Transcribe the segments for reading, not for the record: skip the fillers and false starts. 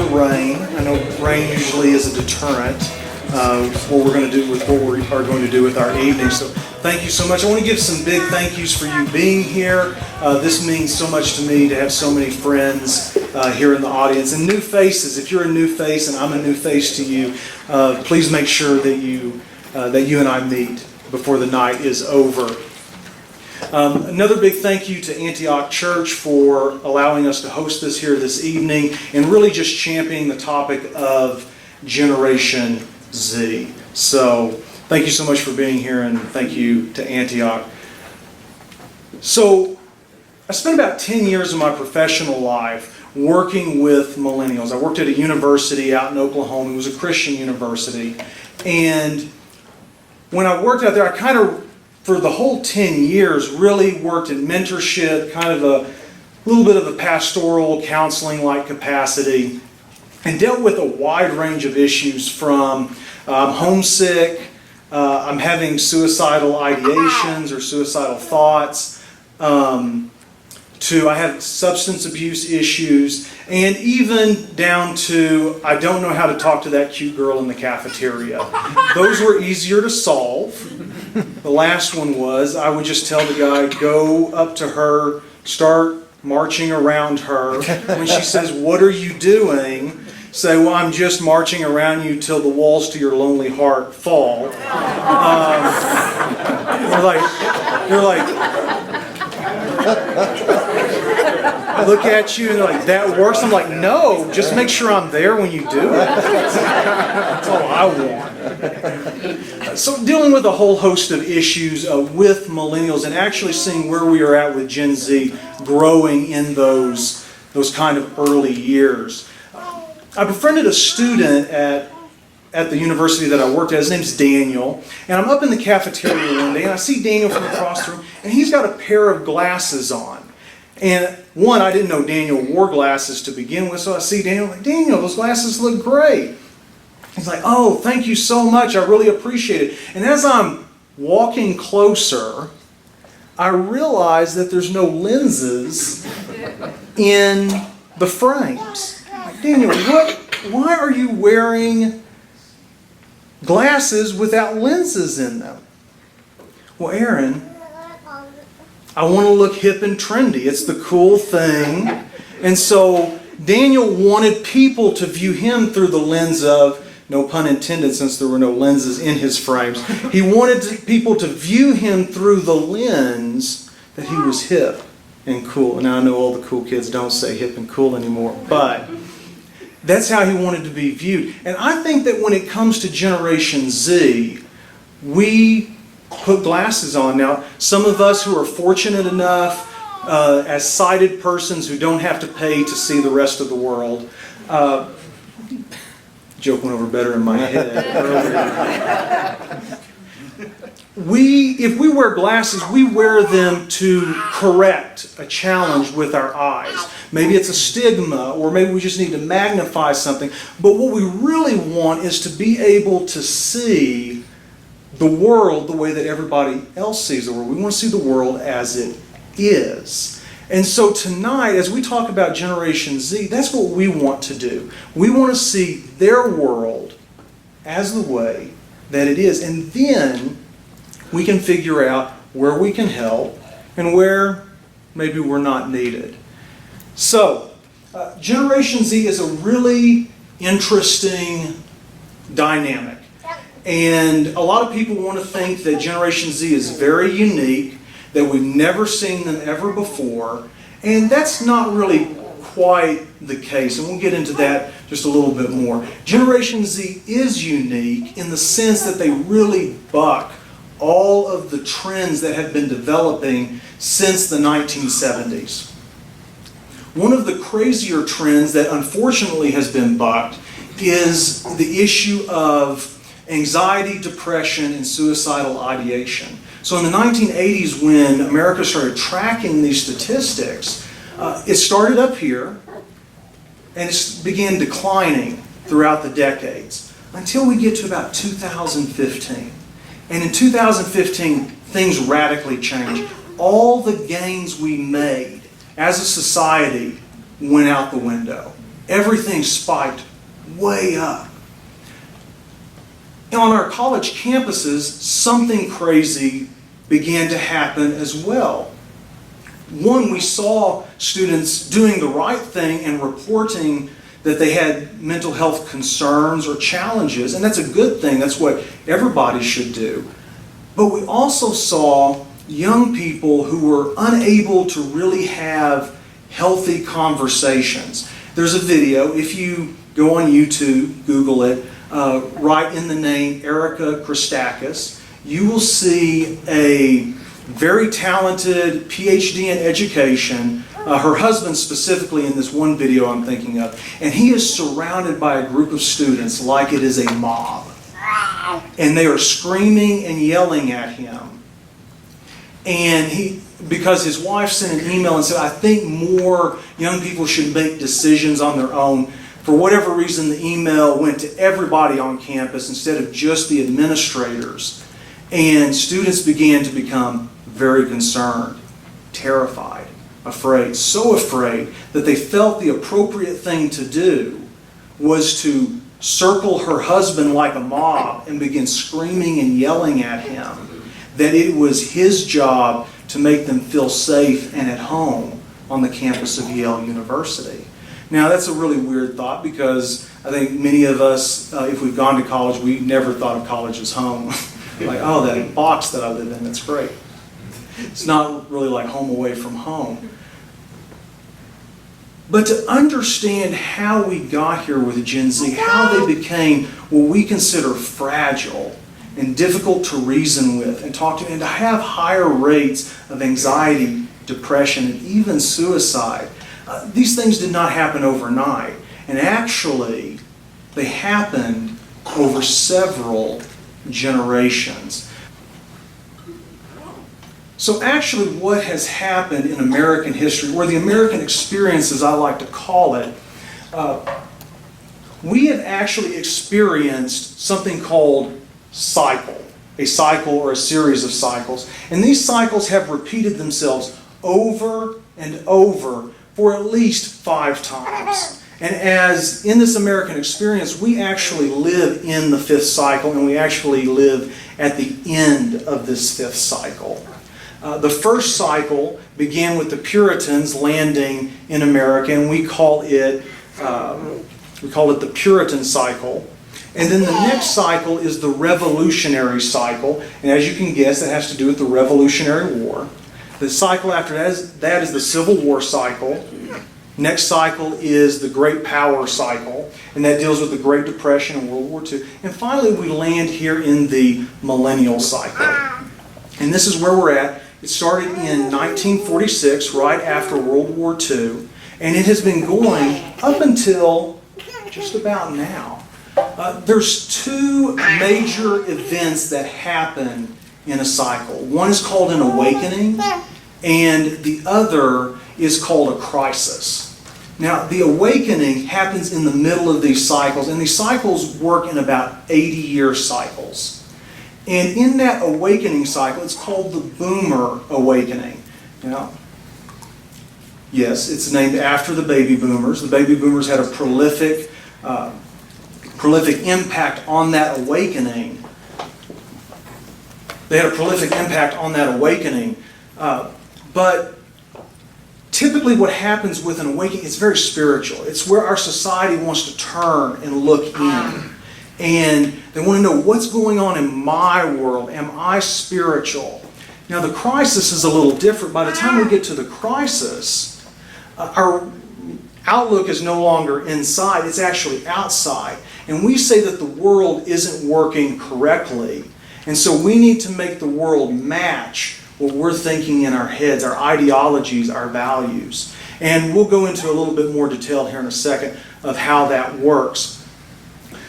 the rain. I know rain usually is a deterrent. What we're going to do with what we are going to do with our evening. So thank you so much. I want to give some big thank yous for you being here. This means so much to me to have so many friends here in the audience and new faces. If you're a new face and I'm a new face to you, please make sure that you and I meet before the night is over. Another big thank you to Antioch Church for allowing us to host this here this evening and really just championing the topic of Generation Z. So thank you so much for being here, and thank you to Antioch. So I spent about 10 years of my professional life working with millennials. I worked at a university out in Oklahoma. It was a Christian university. And when I worked out there, I kind of, for the whole 10 years, really worked in mentorship, kind of a little bit of a pastoral counseling-like capacity, and dealt with a wide range of issues from I'm homesick, I'm having suicidal ideations or suicidal thoughts, to I have substance abuse issues, and even down to I don't know how to talk to that cute girl in the cafeteria. Those were easier to solve. The last one was I would just tell the guy, go up to her, start marching around her. When she says, "What are you doing?" say, "Well, I'm just marching around you till the walls to your lonely heart fall." You're like, look at you and they're like, "That works?" I'm like, "No, just make sure I'm there when you do it." That's all I want. So dealing with a whole host of issues with millennials and actually seeing where we are at with Gen Z growing in those kind of early years. I befriended a student at the university that I worked at. His name's Daniel. And I'm up in the cafeteria one day, and I see Daniel from across the room, and he's got a pair of glasses on. And one, I didn't know Daniel wore glasses to begin with, so I see Daniel, like, "Daniel, those glasses look great." He's like, "Oh, thank you so much. I really appreciate it." And as I'm walking closer, I realize that there's no lenses in the frames. Daniel, why are you wearing glasses without lenses in them? "Well, Aaron, I want to look hip and trendy. It's the cool thing." And so Daniel wanted people to view him through the lens of, no pun intended since there were no lenses in his frames, he wanted people to view him through the lens that he was hip and cool. Now I know all the cool kids don't say hip and cool anymore, but that's how he wanted to be viewed. And I think that when it comes to Generation Z, we put glasses on. Now, some of us who are fortunate enough as sighted persons who don't have to pay to see the rest of the world, joke went over better in my head earlier. If we wear glasses, we wear them to correct a challenge with our eyes. Maybe it's a stigma, or maybe we just need to magnify something. But what we really want is to be able to see the world the way that everybody else sees the world. We want to see the world as it is. And so tonight, as we talk about Generation Z, that's what we want to do. We want to see their world as the way that it is. And then we can figure out where we can help and where maybe we're not needed. So, Generation Z is a really interesting dynamic. And a lot of people want to think that Generation Z is very unique, that we've never seen them ever before. And that's not really quite the case. And we'll get into that just a little bit more. Generation Z is unique in the sense that they really buck all of the trends that have been developing since the 1970s. One of the crazier trends that unfortunately has been bucked is the issue of anxiety, depression, and suicidal ideation. So in the 1980s, when America started tracking these statistics, it started up here and it began declining throughout the decades until we get to about 2015. And in 2015, things radically changed. All the gains we made as a society went out the window. everything spiked way up. On our college campuses, something crazy began to happen as well. One, we saw students doing the right thing and reporting that they had mental health concerns or challenges, and that's a good thing. That's what everybody should do. But we also saw young people who were unable to really have healthy conversations. There's a video, if you go on YouTube, Google it, write in the name Erica Christakis, you will see a very talented PhD in education, her husband specifically in this one video I'm thinking of, and he is surrounded by a group of students like it is a mob. And they are screaming and yelling at him. And because his wife sent an email and said, I think more young people should make decisions on their own. For whatever reason, the email went to everybody on campus instead of just the administrators. And students began to become very concerned, terrified, afraid, so afraid that they felt the appropriate thing to do was to circle her husband like a mob and begin screaming and yelling at him, that it was his job to make them feel safe and at home on the campus of Yale University. Now, that's a really weird thought because I think many of us, if we've gone to college, we never thought of college as home. Like, oh, that box that I live in, that's great. It's not really like home away from home. But to understand how we got here with Gen Z, how they became what we consider fragile and difficult to reason with and talk to, and to have higher rates of anxiety, depression, and even suicide. These things did not happen overnight. And actually, they happened over several generations. So actually what has happened in American history, or the American experience as I like to call it, we have actually experienced something called a cycle or a series of cycles. And these cycles have repeated themselves over and over for at least 5 times. And as in this American experience, we actually live in the 5th cycle, and we actually live at the end of this 5th cycle. The first cycle began with the Puritans landing in America, and we call it the Puritan cycle. And then the next cycle is the Revolutionary cycle, and as you can guess, that has to do with the Revolutionary War. The cycle after that is the Civil War cycle. Next cycle is the Great Power cycle, and that deals with the Great Depression and World War II. And finally, we land here in the Millennial cycle. And this is where we're at. It started in 1946, right after World War II, and it has been going up until just about now. There's 2 major events that happen in a cycle. One is called an awakening, and the other is called a crisis. Now, the awakening happens in the middle of these cycles, and these cycles work in about 80-year cycles. And in that awakening cycle, it's called the Boomer Awakening. Now, yes, it's named after the baby boomers. The baby boomers had a prolific impact on that awakening. They had a prolific impact on that awakening. But typically what happens with an awakening is very spiritual. It's where our society wants to turn and look in. And they want to know what's going on in my world. Am I spiritual? Now the crisis is a little different. By the time we get to the crisis, our outlook is no longer inside, it's actually outside. And we say that the world isn't working correctly. And so we need to make the world match what we're thinking in our heads, our ideologies, our values. And we'll go into a little bit more detail here in a second of how that works.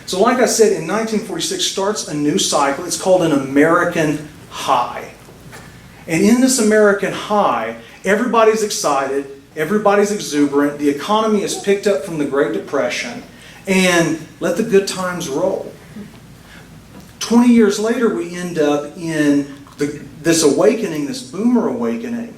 So like I said, in 1946 starts a new cycle. It's called an American high. And in this American high, everybody's excited, everybody's exuberant, the economy is picked up from the Great Depression, and let the good times roll. 20 years later, we end up in this awakening, this Boomer awakening,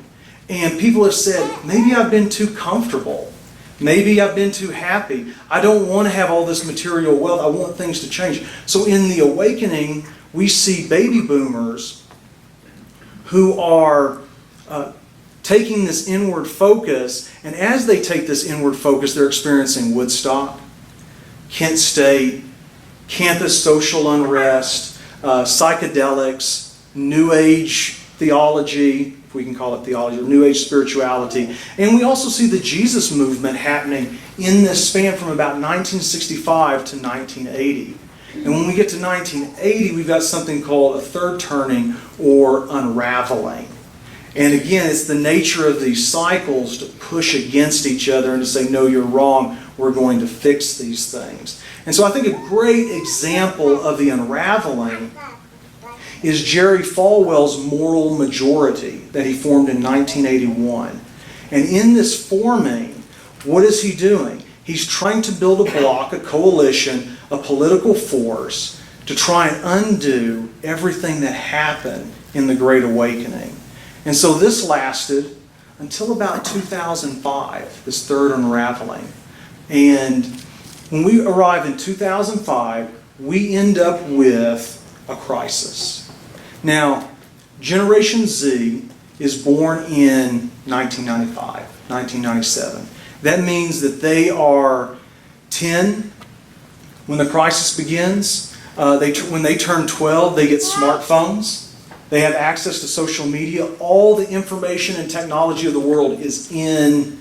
and people have said, maybe I've been too comfortable. Maybe I've been too happy. I don't want to have all this material wealth. I want things to change. So in the awakening, we see baby boomers who are taking this inward focus, and as they take this inward focus, they're experiencing Woodstock, Kent State, campus social unrest, psychedelics, New Age theology, if we can call it theology, or New Age spirituality. And we also see the Jesus movement happening in this span from about 1965 to 1980. And when we get to 1980, we've got something called a third turning or unraveling. And again, it's the nature of these cycles to push against each other and to say, no, you're wrong, we're going to fix these things. And so I think a great example of the unraveling is Jerry Falwell's Moral Majority that he formed in 1981. And in this forming, what is he doing? He's trying to build a bloc, a coalition, a political force to try and undo everything that happened in the Great Awakening. And so this lasted until about 2005, this third unraveling. And when we arrive in 2005, we end up with a crisis. Now, Generation Z is born in 1995, 1997. That means that they are 10 when the crisis begins. When they turn 12, they get smartphones. They have access to social media. All the information and technology of the world is in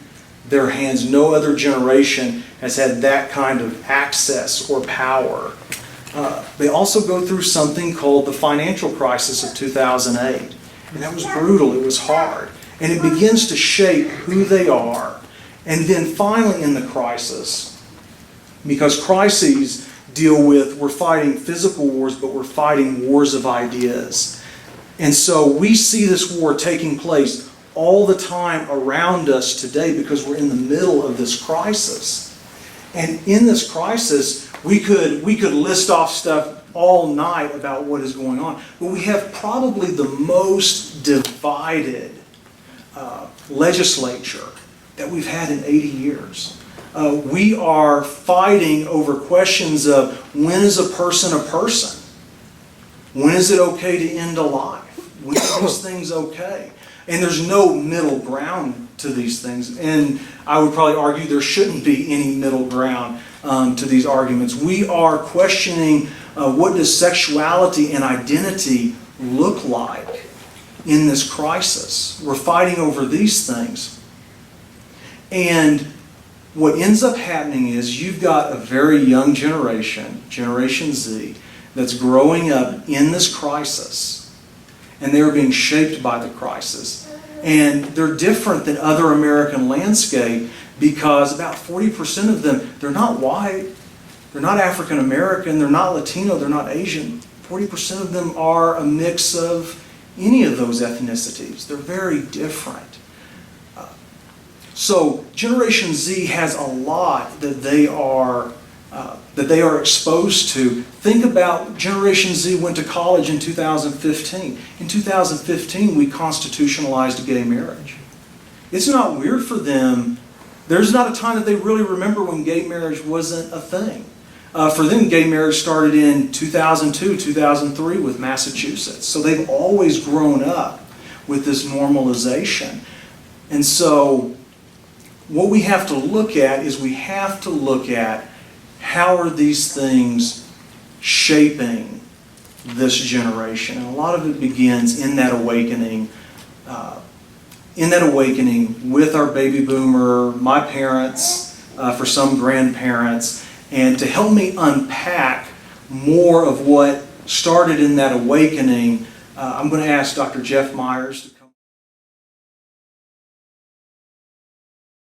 their hands. No other generation has had that kind of access or power. They also go through something called the financial crisis of 2008. And that was brutal. It was hard. And it begins to shape who they are. And then finally in the crisis, because crises deal with, we're fighting physical wars, but we're fighting wars of ideas. And so we see this war taking place all the time around us today because we're in the middle of this crisis. And in this crisis, we could list off stuff all night about what is going on. But we have probably the most divided legislature that we've had in 80 years. We are fighting over questions of when is a person a person? When is it okay to end a life? When are these things okay? And there's no middle ground to these things. And I would probably argue there shouldn't be any middle ground to these arguments. We are questioning what does sexuality and identity look like in this crisis. We're fighting over these things. And what ends up happening is you've got a very young generation, Generation Z, that's growing up in this crisis. And they're being shaped by the crisis. And they're different than other American landscape because about 40% of them, they're not white, they're not African American, they're not Latino, they're not Asian. 40% of them are a mix of any of those ethnicities. They're very different. So Generation Z has a lot that they are exposed to. Think about Generation Z went to college in 2015. In 2015, we constitutionalized gay marriage. It's not weird for them. There's not a time that they really remember when gay marriage wasn't a thing. For them, gay marriage started in 2002, 2003 with Massachusetts. So they've always grown up with this normalization. And so what we have to look at is we have to look at how are these things shaping this generation. And a lot of it begins in that awakening with our baby boomer, my parents, for some grandparents, and to help me unpack more of what started in that awakening, I'm going to ask Dr. Jeff Myers to